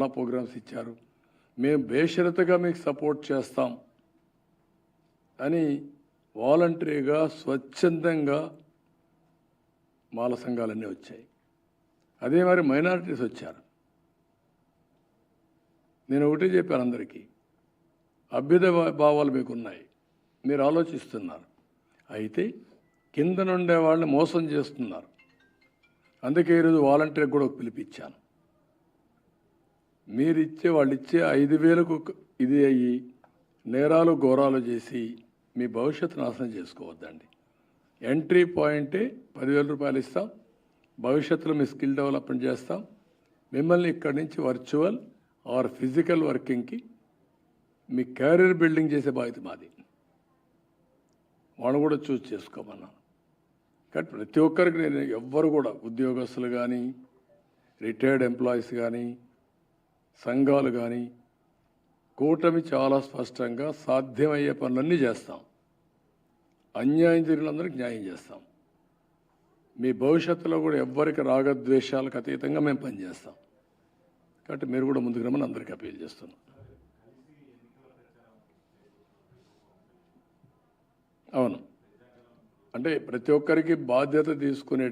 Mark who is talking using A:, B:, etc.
A: చాలా ప్రోగ్రామ్స్ ఇచ్చారు. మేము బేషరతుగా మీకు సపోర్ట్ చేస్తాం అని వాలంటరీగా స్వచ్ఛందంగా మాల సంఘాలన్నీ వచ్చాయి. అదే మరి మైనారిటీస్ వచ్చారు. నేను ఒకటే చెప్పాను అందరికీ, అభ్యుదయ భావాలు మీకున్నాయి, మీరు ఆలోచిస్తున్నారు, అయితే కింద నుండే వాళ్ళని మోసం చేస్తున్నారు. అందుకే ఈరోజు వాలంటీర్కి కూడా ఒక పిలిపించాను. మీరిచ్చే వాళ్ళు ఇచ్చే 5,000కు ఇది అయ్యి నేరాలు ఘోరాలు చేసి మీ భవిష్యత్తు నాశనం చేసుకోవద్దండి. ఎంట్రీ పాయింటే 10,000 రూపాయలు ఇస్తాం, భవిష్యత్తులో మీ స్కిల్ డెవలప్మెంట్ చేస్తాం, మిమ్మల్ని ఇక్కడి నుంచి వర్చువల్ ఆర్ ఫిజికల్ వర్కింగ్కి మీ కెరీర్ బిల్డింగ్ చేసే బాధ్యత మాది. వాళ్ళు కూడా చూస్ చేసుకోమన్నా. కాబట్టి ప్రతి ఒక్కరికి నేను ఎవ్వరు కూడా ఉద్యోగస్తులు కానీ, రిటైర్డ్ ఎంప్లాయీస్ కానీ, సంఘాలు కానీ, కూటమి చాలా స్పష్టంగా సాధ్యమయ్యే పనులన్నీ చేస్తాం. అన్యాయం జరిగినందరికీ న్యాయం చేస్తాం. మీ భవిష్యత్తులో కూడా ఎవ్వరికి రాగద్వేషాలకు అతీతంగా మేము పనిచేస్తాం. కాబట్టి మీరు కూడా ముందుకు రమ్మని అందరికీ అపీల్ చేస్తున్నాం. అవును, అంటే ప్రతి ఒక్కరికి బాధ్యత తీసుకునే